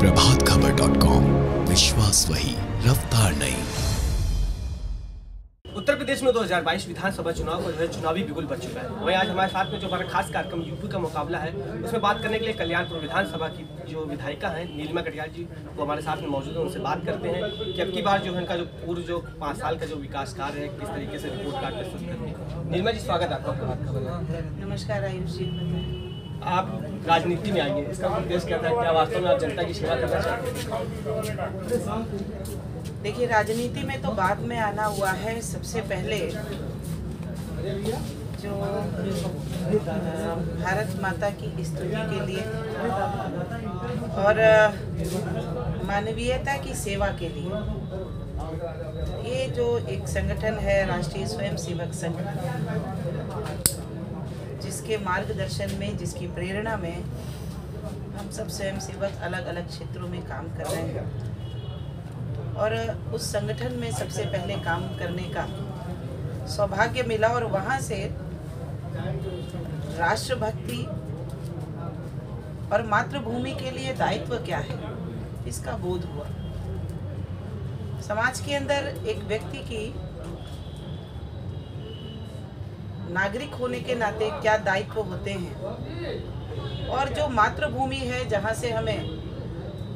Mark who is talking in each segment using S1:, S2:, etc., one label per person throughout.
S1: प्रभातखबर.com, विश्वास वही, रफ्तार नहीं।
S2: उत्तर प्रदेश में 2022 विधानसभा चुनाव का जो है चुनावी बिगुल बच चुका है। वहीं आज हमारे साथ में जो हमारा खास कार्यक्रम यूपी का मुकाबला है, उसमें बात करने के लिए कल्याणपुर विधानसभा की जो विधायिका हैं नीलिमा कटियार जी, वो हमारे साथ में मौजूद है। उनसे बात करते हैं कि अब की बार जो है उनका जो पूर्व जो 5 साल का जो विकास कार्य है किस तरीके से रिपोर्ट कार्ड प्रस्तुत करते हैं। नीलिमा जी, स्वागत है आपका प्रभातखबर में।
S3: नमस्कार आयुष जी।
S2: आप राजनीति में आएंगे, इसका उद्देश्य क्या था? क्या वास्तव में आप जनता की सेवा करना चाहते हैं?
S3: देखिए, राजनीति में तो बाद में आना हुआ है। सबसे पहले जो भारत माता की स्तुति के लिए और मानवीयता की सेवा के लिए ये जो एक संगठन है राष्ट्रीय स्वयंसेवक संघ, जिसके मार्गदर्शन में, जिसकी प्रेरणा में हम सब स्वयंसेवक अलग अलग क्षेत्रों में काम कर रहे हैं, और उस संगठन में सबसे पहले काम करने का सौभाग्य मिला और वहाँ से राष्ट्रभक्ति और मातृभूमि के लिए दायित्व क्या है इसका बोध हुआ। समाज के अंदर एक व्यक्ति की नागरिक होने के नाते क्या दायित्व होते हैं, और जो मातृभूमि है जहाँ से हमें,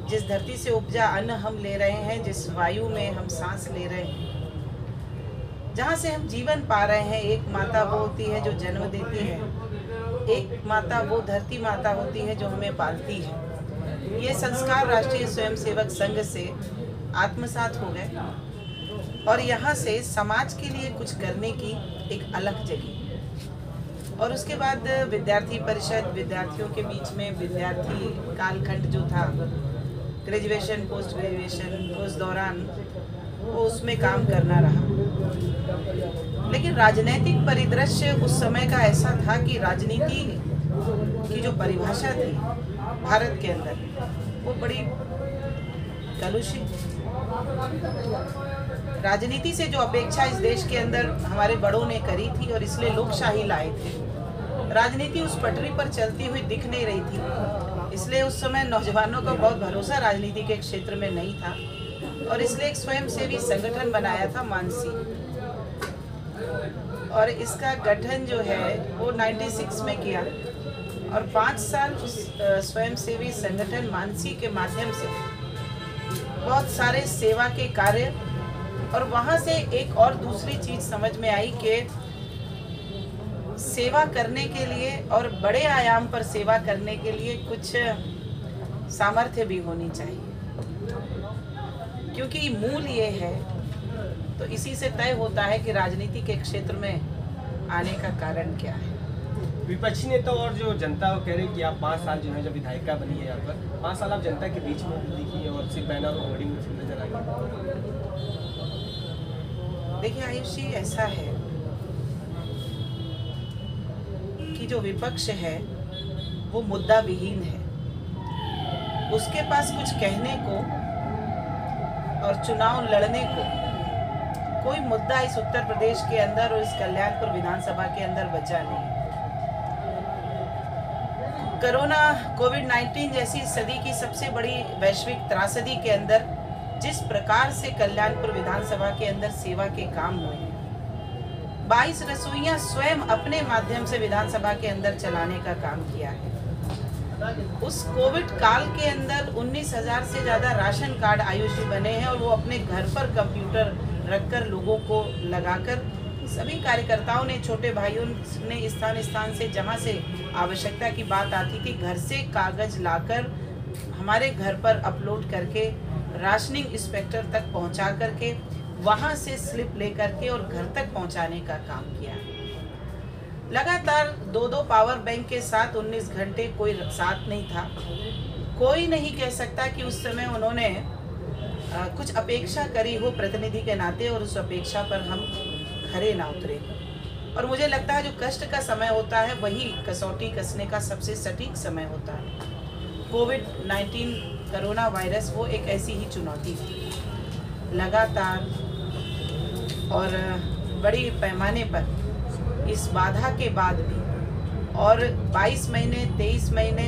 S3: जिस धरती से उपजा अन्न हम ले रहे हैं, जिस वायु में हम सांस ले रहे हैं, जहाँ से हम जीवन पा रहे हैं, एक माता वो होती है जो जन्म देती है, एक माता वो धरती माता होती है जो हमें पालती है। ये संस्कार राष्ट्रीय स्वयंसेवक संघ से आत्मसात हो गए और यहाँ से समाज के लिए कुछ करने की एक अलग जगह। और उसके बाद विद्यार्थी परिषद, विद्यार्थियों के बीच में विद्यार्थी कालखंड जो था, ग्रेजुएशन, पोस्ट ग्रेजुएशन, उस दौरान वो उसमें काम करना रहा। लेकिन राजनीतिक परिदृश्य उस समय का ऐसा था कि राजनीति की जो परिभाषा थी भारत के अंदर, वो बड़ी कलुषित। राजनीति से जो अपेक्षा इस देश के अंदर हमारे बड़ों ने करी थी और इसलिए लोकशाही लाए थे, राजनीति उस पटरी पर चलती हुई दिख नहीं रही थी। इसलिए उस समय नौजवानों का बहुत भरोसा राजनीति के क्षेत्र में नहीं था और इसलिए एक स्वयंसेवी संगठन बनाया था मानसी, और इसका गठन जो है वो 96 में किया और 5 साल उस स्वयंसेवी संगठन मानसी के माध्यम से बहुत सारे सेवा के कार्य, और वहाँ से एक और दूसरी चीज समझ में आई कि सेवा करने के लिए और बड़े आयाम पर सेवा करने के लिए कुछ सामर्थ्य भी होनी चाहिए, क्योंकि मूल ये है। तो इसी से तय होता है कि राजनीति के क्षेत्र में आने का कारण क्या है।
S2: विपक्षी नेता और जो जनता वो कह रहे हैं कि आप 5 साल जो है जब विधायिका बनी है यहाँ पर, 5 साल आप जनता के बीच में दिखी है और सिर्फ बैनर और होर्डिंग में नजर आई।
S3: देखिए आयुष जी, ऐसा है कि जो विपक्ष है वो मुद्दा विहीन है। उसके पास कुछ कहने को और चुनाव लड़ने को कोई मुद्दा इस उत्तर प्रदेश के अंदर और इस कल्याणपुर विधानसभा के अंदर बचा नहीं। कोरोना, कोविड-19 जैसी सदी की सबसे बड़ी वैश्विक त्रासदी के अंदर जिस प्रकार से कल्याणपुर विधानसभा के अंदर सेवा के काम हुए, 22 रसोइयां स्वयं अपने माध्यम से विधानसभा के अंदर चलाने का काम किया है। उस कोविड काल के अंदर 19,000 से ज़्यादा राशन कार्ड आयुष बने हैं और वो अपने घर पर कंप्यूटर रखकर लोगों को लगाकर, सभी कार्यकर्ताओं ने, छोटे भाइयों ने स्थान स्थान से जहाँ से आवश्यकता की बात आती थी, घर से कागज लाकर हमारे घर पर अपलोड करके राशनिंग इंस्पेक्टर तक पहुँचा करके वहाँ से स्लिप लेकर के और घर तक पहुँचाने का काम किया। लगातार 2-2 पावर बैंक के साथ 19 घंटे कोई साथ नहीं था। कोई नहीं कह सकता कि उस समय उन्होंने कुछ अपेक्षा करी हो प्रतिनिधि के नाते और उस अपेक्षा पर हम खरे ना उतरे। और मुझे लगता है जो कष्ट का समय होता है वही कसौटी कसने का सबसे सटीक समय होता है। कोविड-19 कोरोना वायरस वो एक ऐसी ही चुनौती थी। लगातार और बड़ी पैमाने पर इस बाधा के बाद भी, और 22 महीने 23 महीने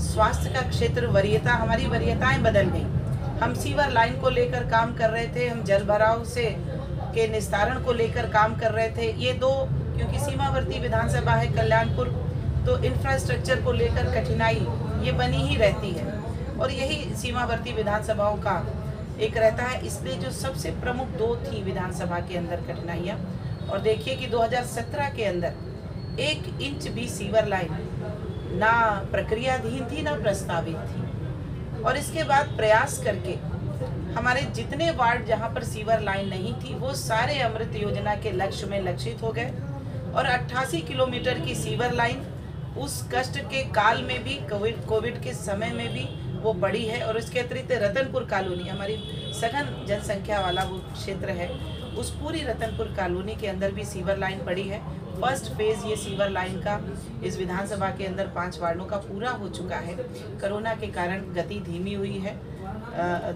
S3: स्वास्थ्य का क्षेत्र वरीयता, हमारी वरीयताएं बदल गई। हम सीवर लाइन को लेकर काम कर रहे थे, हम जल भराव से के निस्तारण को लेकर काम कर रहे थे। ये दो, क्योंकि सीमावर्ती विधानसभा है कल्याणपुर, तो इंफ्रास्ट्रक्चर को लेकर कठिनाई ये बनी ही रहती है और यही सीमावर्ती विधानसभाओं का एक रहता है। इसलिए जो सबसे प्रमुख दो थी विधानसभा के अंदर कठिनाइयाँ, और देखिए कि 2017 के अंदर 1 इंच भी सीवर लाइन ना प्रक्रियाधीन थी ना प्रस्तावित थी। और इसके बाद प्रयास करके हमारे जितने वार्ड जहां पर सीवर लाइन नहीं थी वो सारे अमृत योजना के लक्ष्य में लक्षित हो गए और 88 किलोमीटर की सीवर लाइन उस कष्ट के काल में भी, कोविड के समय में भी वो बड़ी है। और इसके अतिरिक्त रतनपुर कॉलोनी, हमारी सघन जनसंख्या वाला वो क्षेत्र है, उस पूरी रतनपुर कॉलोनी के अंदर भी सीवर लाइन पड़ी है। फर्स्ट फेज ये सीवर लाइन का इस विधानसभा के अंदर 5 वार्डों का पूरा हो चुका है। कोरोना के कारण गति धीमी हुई है,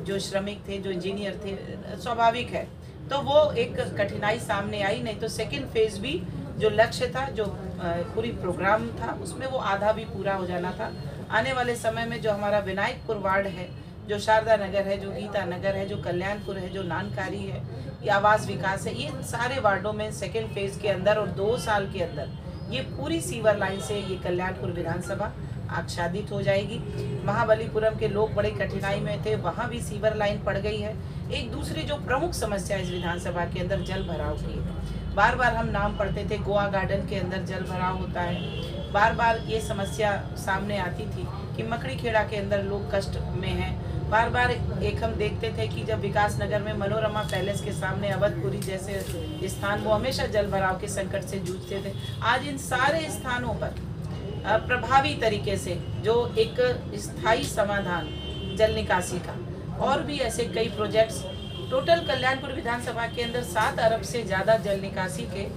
S3: जो श्रमिक थे, जो इंजीनियर थे, स्वाभाविक है, तो वो एक कठिनाई सामने आई। नहीं तो सेकंड फेज भी जो लक्ष्य था, जो पूरी प्रोग्राम था, उसमें वो आधा भी पूरा हो जाना था। आने वाले समय में जो हमारा विनायकपुर वार्ड है, जो शारदा नगर है, जो गीता नगर है, जो कल्याणपुर है, जो नानकारी है, ये आवास विकास है, ये सारे वार्डों में सेकेंड फेज के अंदर और 2 साल के अंदर ये पूरी सीवर लाइन से ये कल्याणपुर विधानसभा आच्छादित हो जाएगी। महाबलीपुरम के लोग बड़े कठिनाई में थे, वहाँ भी सीवर लाइन पड़ गई है। एक दूसरी जो प्रमुख समस्या इस विधानसभा के अंदर जल भराव की है। बार बार हम नाम पढ़ते थे, गोवा गार्डन के अंदर जल भराव होता है। बार बार ये समस्या सामने आती थी कि मकड़ी खेड़ा के अंदर लोग कष्ट में हैं। बार बार एक हम देखते थे कि जब विकास नगर में मनोरमा पैलेस के सामने अवधपुरी जैसे स्थान, वो हमेशा जल भराव के संकट से जूझते थे। आज इन सारे स्थानों पर प्रभावी तरीके से जो एक स्थायी समाधान जल निकासी का, और भी ऐसे कई प्रोजेक्ट्स, टोटल कल्याणपुर विधानसभा के अंदर 7 अरब से ज़्यादा जल निकासी के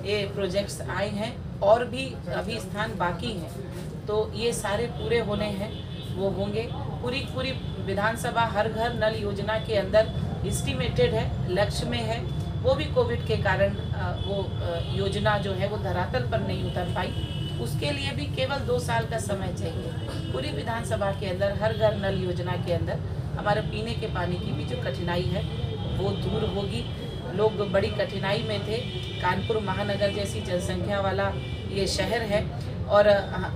S3: ये प्रोजेक्ट्स आए हैं और भी अभी स्थान बाकी हैं। तो ये सारे पूरे होने हैं, वो होंगे। पूरी विधानसभा हर घर नल योजना के अंदर एस्टिमेटेड है, लक्ष्य में है। वो भी कोविड के कारण वो योजना जो है वो धरातल पर नहीं उतर पाई। उसके लिए भी केवल 2 साल का समय चाहिए। पूरी विधानसभा के अंदर हर घर नल योजना के अंदर हमारे पीने के पानी की भी जो कठिनाई है वो दूर होगी। लोग बड़ी कठिनाई में थे। कानपुर महानगर जैसी जनसंख्या वाला ये शहर है और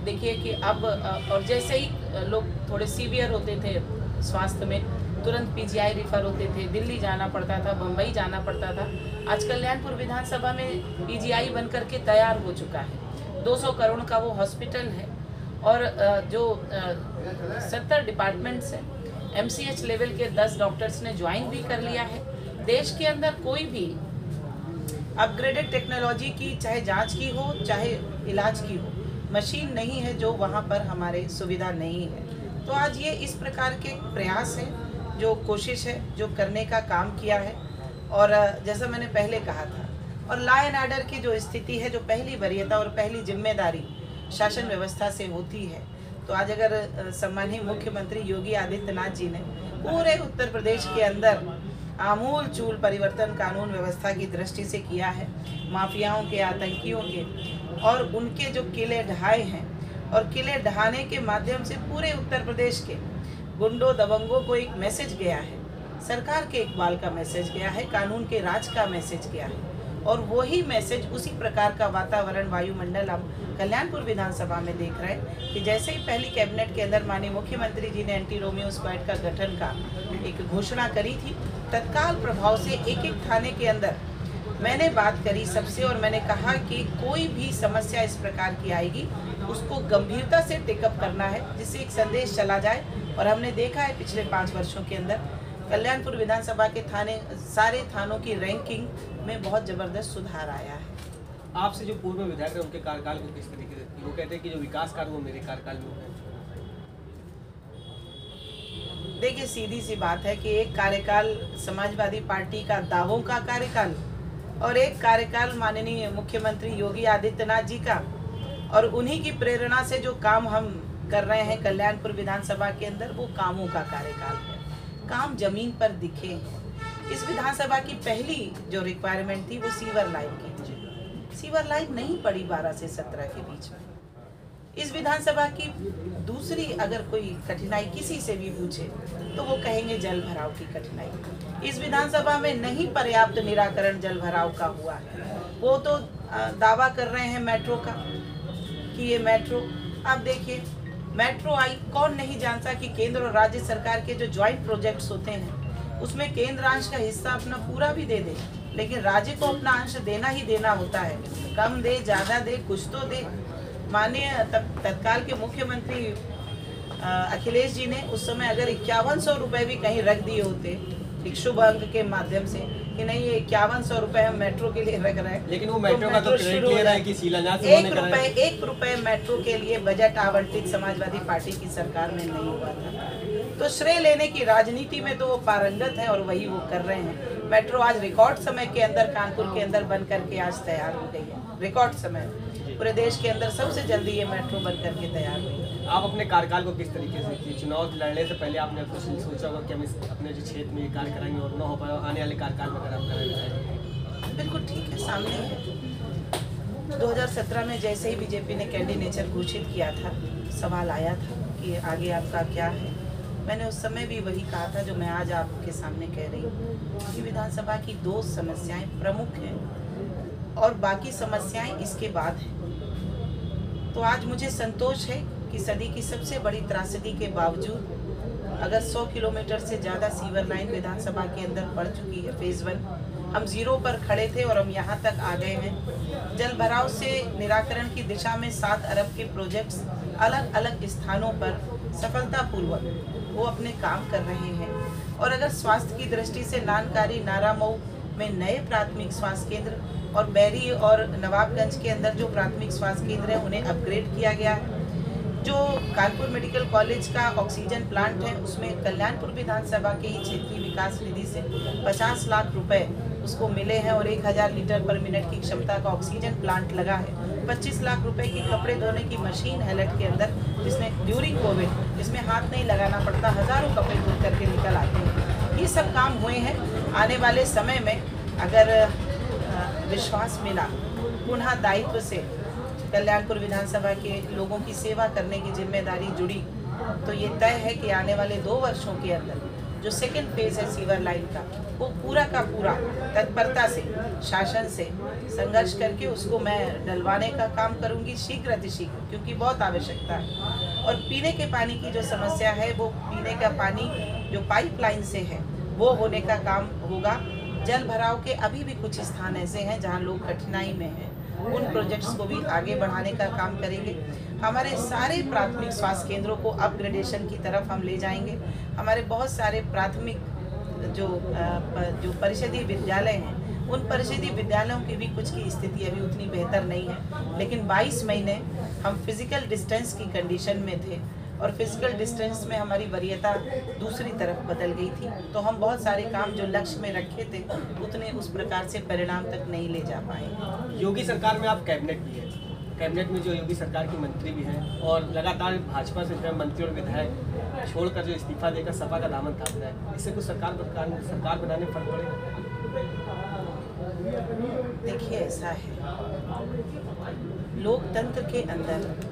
S3: देखिए कि अब और जैसे ही लोग थोड़े सीवियर होते थे स्वास्थ्य में, तुरंत पीजीआई रिफर होते थे, दिल्ली जाना पड़ता था, बम्बई जाना पड़ता था। आज कल्याणपुर विधानसभा में पीजीआई बन करके तैयार हो चुका है। 200 करोड़ का वो हॉस्पिटल है और जो 70 डिपार्टमेंट्स हैं, MCH लेवल के 10 डॉक्टर्स ने ज्वाइन भी कर लिया है। देश के अंदर कोई भी अपग्रेडेड टेक्नोलॉजी की, चाहे जांच की हो चाहे इलाज की हो, मशीन नहीं है जो वहाँ पर हमारे सुविधा नहीं है। तो आज ये इस प्रकार के प्रयास हैं, जो कोशिश है, जो करने का काम किया है। और जैसा मैंने पहले कहा था, और लॉ एंड ऑर्डर की जो स्थिति है, जो पहली वरीयता और पहली जिम्मेदारी शासन व्यवस्था से होती है, तो आज अगर सम्माननीय मुख्यमंत्री योगी आदित्यनाथ जी ने पूरे उत्तर प्रदेश के अंदर आमूल चूल परिवर्तन कानून व्यवस्था की दृष्टि से किया है, माफियाओं के, आतंकियों के और उनके जो किले ढहाए हैं, और किले ढहाने के माध्यम से पूरे उत्तर प्रदेश के गुंडों दबंगों को एक मैसेज गया है, सरकार के इकबाल का मैसेज गया है, कानून के राज का मैसेज गया है। और वही मैसेज, उसी प्रकार का वातावरण, वायुमंडल हम कल्याणपुर विधानसभा में देख रहे हैं कि जैसे ही पहली कैबिनेट के अंदर माननीय मुख्यमंत्री जी ने एंटी रोमियो स्क्वाड का गठन का एक घोषणा करी थी, तत्काल प्रभाव से एक थाने के अंदर मैंने बात करी सबसे, और मैंने कहा कि कोई भी समस्या इस प्रकार की आएगी उसको गंभीरता से टेकअप करना है, जिससे एक संदेश चला जाए। और हमने देखा है पिछले 5 वर्षों के अंदर कल्याणपुर विधानसभा के थाने, सारे थानों की रैंकिंग में बहुत ज़बरदस्त सुधार आया है।
S2: आपसे जो पूर्व विधायक है उनके कार्यकाल को किस तरीके से, वो कहते हैं कि जो विकास कार्य वो मेरे कार्यकाल में हुए।
S3: देखिए, सीधी सी बात है कि एक कार्यकाल समाजवादी पार्टी का दावों का कार्यकाल और एक कार्यकाल माननीय मुख्यमंत्री योगी आदित्यनाथ जी का, और उन्हीं की प्रेरणा से जो काम हम कर रहे हैं कल्याणपुर विधानसभा के अंदर, वो कामों का कार्यकाल है। काम जमीन पर दिखे हैं। इस विधानसभा की पहली जो रिक्वायरमेंट थी वो सीवर लाइन की थी। सीवर लाइन नहीं पड़ी 12 से 17 के बीच में। इस विधानसभा की दूसरी अगर कोई कठिनाई किसी से भी पूछे तो वो कहेंगे जल भराव की कठिनाई। इस विधानसभा में नहीं पर्याप्त निराकरण जल भराव का हुआ है। वो तो दावा कर रहे हैं मेट्रो का कि ये मेट्रो, आप देखिए मेट्रो आई, कौन नहीं जानता कि केंद्र और राज्य सरकार के जो ज्वाइंट प्रोजेक्ट्स होते हैं उसमें केंद्र अंश का हिस्सा अपना पूरा भी दे दे, लेकिन राज्य को अपना अंश देना ही देना होता है। कम दे ज़्यादा दे कुछ तो दे। माननीय तत्काल के मुख्यमंत्री अखिलेश जी ने उस समय अगर 5100 रुपये भी कहीं रख दिए होते एक शुभ अंक के माध्यम से कि नहीं ये 5100 रुपये हम मेट्रो के लिए रख रहे हैं,
S2: लेकिन वो मेट्रो का तो क्रेडिट ले रहा है कि शिलान्यास
S3: एक रुपए मेट्रो के लिए बजट आवंटित समाजवादी पार्टी की सरकार में नहीं हुआ था। तो श्रेय लेने की राजनीति में तो वो पारंगत है और वही वो कर रहे हैं। मेट्रो आज रिकॉर्ड समय के अंदर कानपुर के अंदर बन करके आज तैयार हो गई है। रिकॉर्ड समय पूरे देश के अंदर सबसे जल्दी ये मेट्रो बन करके तैयार हुई है।
S2: आप अपने कार्यकाल को किस तरीके से, चुनाव लड़ने से पहले आपने कुछ सोचा होगा कि हम अपने जो क्षेत्र में ये कार्य कराएंगे और न हो पाए आने वाले कार्यकाल में अगर आप कराएंगे?
S3: बिल्कुल ठीक है, सामने है। 2017 में जैसे ही बीजेपी ने कैंडिडेचर घोषित किया था, सवाल आया था कि आगे आपका क्या है। मैंने उस समय भी वही कहा था जो मैं आज आपके सामने कह रही हूँ कि विधानसभा की 2 समस्याएं प्रमुख हैं और बाकी समस्याएं इसके बाद हैं। तो आज मुझे संतोष है कि सदी की सबसे बड़ी त्रासदी के बावजूद अगर 100 किलोमीटर से ज़्यादा सीवर लाइन विधानसभा के अंदर पड़ चुकी है, फेज़ 1 हम 0 पर खड़े थे और हम यहाँ तक आ गए हैं। जल भराव से निराकरण की दिशा में 7 अरब के प्रोजेक्ट्स अलग अलग स्थानों पर सफलतापूर्वक वो अपने काम कर रहे हैं। और अगर स्वास्थ्य की दृष्टि से नानकारी नारामऊ में नए प्राथमिक स्वास्थ्य केंद्र और बैरी और नवाबगंज के अंदर जो प्राथमिक स्वास्थ्य केंद्र है उन्हें अपग्रेड किया गया है। जो कानपुर मेडिकल कॉलेज का ऑक्सीजन प्लांट है उसमें कल्याणपुर विधानसभा के ही क्षेत्रीय विकास निधि से 50 लाख रुपए उसको मिले हैं और 1000 लीटर पर मिनट की क्षमता का ऑक्सीजन प्लांट लगा है। 25 लाख रुपए की कपड़े धोने की मशीन है हेलट के अंदर, जिसमें ड्यूरिंग कोविड जिसमें हाथ नहीं लगाना पड़ता, हज़ारों कपड़े धो करके निकल आते हैं। ये सब काम हुए हैं। आने वाले समय में अगर विश्वास मिला, पुनः दायित्व से कल्याणपुर विधानसभा के लोगों की सेवा करने की जिम्मेदारी जुड़ी, तो ये तय है कि आने वाले 2 वर्षों के अंदर जो सेकेंड फेज है सीवर लाइन का, वो पूरा का पूरा तत्परता से शासन से संघर्ष करके उसको मैं डलवाने का काम करूंगी शीघ्र अतिशीघ्र, क्योंकि बहुत आवश्यकता है। और पीने के पानी की जो समस्या है वो पीने का पानी जो पाइपलाइन से है वो होने का काम होगा। जल भराव के अभी भी कुछ स्थान ऐसे हैं जहां लोग कठिनाई में हैं, उन प्रोजेक्ट्स को भी आगे बढ़ाने का काम करेंगे। हमारे सारे प्राथमिक स्वास्थ्य केंद्रों को अपग्रेडेशन की तरफ हम ले जाएंगे। हमारे बहुत सारे प्राथमिक जो परिषदीय विद्यालय हैं, उन परिषदीय विद्यालयों की भी कुछ की स्थिति अभी उतनी बेहतर नहीं है, लेकिन 22 महीने हम फिजिकल डिस्टेंस की कंडीशन में थे और फिजिकल डिस्टेंस में हमारी वरीयता दूसरी तरफ बदल गई थी। तो हम बहुत सारे काम जो लक्ष्य में रखे थे उतने उस प्रकार से परिणाम तक नहीं ले जा पाए।
S2: योगी सरकार में आप कैबिनेट भी है, कैबिनेट में जो योगी सरकार के मंत्री भी हैं और लगातार भाजपा से जो मंत्री और विधायक छोड़कर जो इस्तीफा देकर सपा का दामन थाम रहा है, इससे कुछ सरकार बनाने में फर्क पड़ेगा?
S3: देखिए ऐसा है, लोकतंत्र के अंदर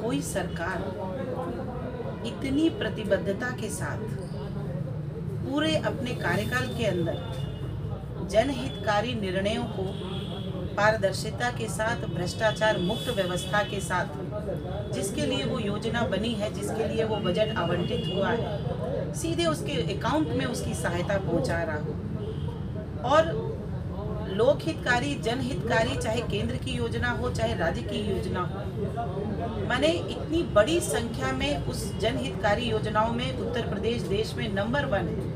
S3: कोई सरकार इतनी प्रतिबद्धता के साथ पूरे अपने कार्यकाल के अंदर जनहितकारी निर्णयों को पारदर्शिता के साथ, भ्रष्टाचार मुक्त व्यवस्था के साथ, जिसके लिए वो योजना बनी है, जिसके लिए वो बजट आवंटित हुआ है, सीधे उसके अकाउंट में उसकी सहायता पहुंचा रहा हो। और लोकहितकारी, जनहितकारी, चाहे केंद्र की योजना हो चाहे राज्य की योजना हो, माने इतनी बड़ी संख्या में उस जनहितकारी योजनाओं में उत्तर प्रदेश देश में नंबर 1 है।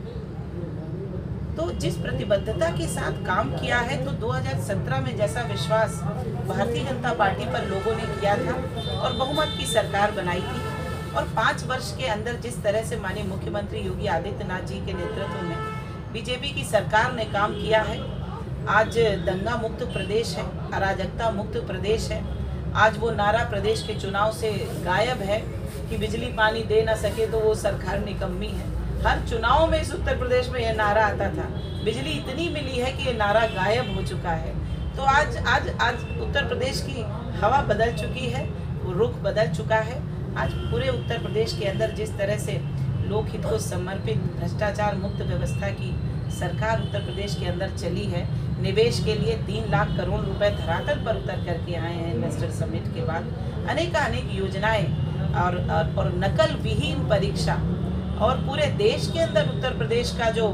S3: तो जिस प्रतिबद्धता के साथ काम किया है, तो 2017 में जैसा विश्वास भारतीय जनता पार्टी पर लोगों ने किया था और बहुमत की सरकार बनाई थी, और 5 वर्ष के अंदर जिस तरह से माननीय मुख्यमंत्री योगी आदित्यनाथ जी के नेतृत्व में बीजेपी की सरकार ने काम किया है, आज दंगा मुक्त प्रदेश है, अराजकता मुक्त प्रदेश है। आज वो नारा प्रदेश के चुनाव से गायब है कि बिजली पानी दे ना सके तो वो सरकार निकम्मी है। हर चुनाव में इस उत्तर प्रदेश में यह नारा आता था, बिजली इतनी मिली है कि ये नारा गायब हो चुका है। तो आज उत्तर प्रदेश की हवा बदल चुकी है, वो रुख बदल चुका है। आज पूरे उत्तर प्रदेश के अंदर जिस तरह से लोकहित को समर्पित भ्रष्टाचार मुक्त व्यवस्था की सरकार उत्तर प्रदेश के अंदर चली है, निवेश के लिए 3 लाख करोड़ रुपए धरातल पर उतर करके आए हैं इन्वेस्टर समिट के बाद। अनेक योजनाएं और नकल विहीन परीक्षा और पूरे देश के अंदर उत्तर प्रदेश का जो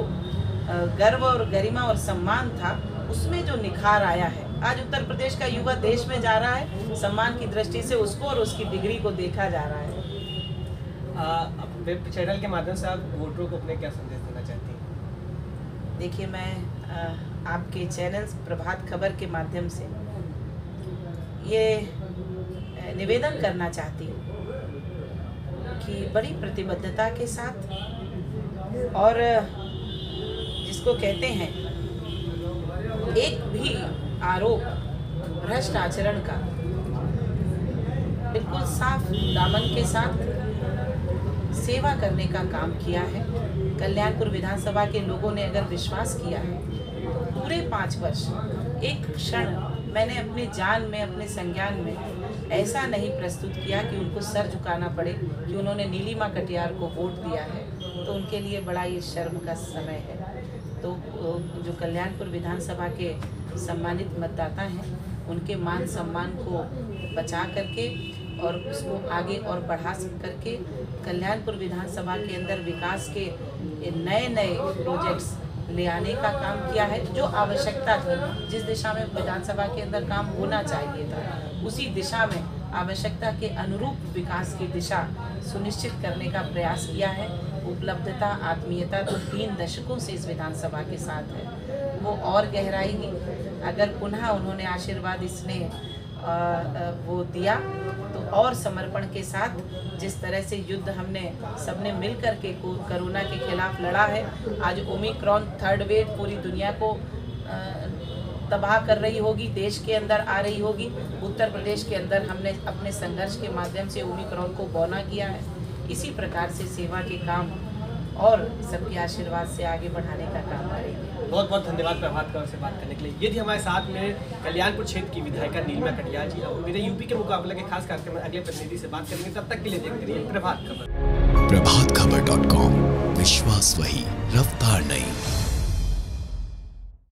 S3: गर्व और गरिमा और सम्मान था उसमें जो निखार आया है। आज उत्तर प्रदेश का युवा देश में जा रहा है, सम्मान की दृष्टि से उसको और उसकी डिग्री को देखा जा रहा है।
S2: वेब चैनल के माध्यम से आप वोटरों को अपने क्या संदेश देना चाहती हैं?
S3: देखिए, मैं आपके चैनल प्रभात खबर के माध्यम से ये निवेदन करना चाहती हूँ कि बड़ी प्रतिबद्धता के साथ और जिसको कहते हैं एक भी आरोप भ्रष्ट आचरण का बिल्कुल साफ दामन के साथ सेवा करने का काम किया है। कल्याणपुर विधानसभा के लोगों ने अगर विश्वास किया है तो पूरे 5 वर्ष एक क्षण मैंने अपनी जान में, अपने संज्ञान में ऐसा नहीं प्रस्तुत किया कि उनको सर झुकाना पड़े कि उन्होंने नीलिमा कटियार को वोट दिया है, तो उनके लिए बड़ा ये शर्म का समय है। तो जो कल्याणपुर विधानसभा के सम्मानित मतदाता हैं उनके मान सम्मान को बचा करके और उसको आगे और बढ़ा करके कल्याणपुर विधानसभा के अंदर विकास के नए प्रोजेक्ट्स ले आने का काम किया है। जो आवश्यकता थी, जिस दिशा में विधानसभा के अंदर काम होना चाहिए था, उसी दिशा में आवश्यकता के अनुरूप विकास की दिशा सुनिश्चित करने का प्रयास किया है। उपलब्धता, आत्मीयता तो 3 दशकों से इस विधानसभा के साथ है, वो और गहराएगी अगर पुनः उन्होंने आशीर्वाद इसने वो दिया तो और समर्पण के साथ जिस तरह से युद्ध हमने सबने मिल कर के कोरोना के खिलाफ लड़ा है। आज ओमिक्रॉन 3rd वेव पूरी दुनिया को तबाह कर रही होगी, देश के अंदर आ रही होगी। उत्तर प्रदेश के अंदर हमने अपने संघर्ष के माध्यम से ओमिक्रॉन को बौना किया है। इसी प्रकार से सेवा के काम और सबके आशीर्वाद से आगे बढ़ाने का काम करेंगे।
S2: बहुत बहुत धन्यवाद प्रभात खबर से बात करने के लिए। ये थी हमारे साथ में कल्याणपुर क्षेत्र की विधायिका नीलिमा कटियार जी। और मेरे यूपी के मुकाबले के खास कार्यक्रम में अगले प्रतिनिधि से बात करेंगे। तब तक के लिए देखते रहिए प्रभात खबर।
S1: प्रभातखबर.com, विश्वास वही, रफ्तार नहीं।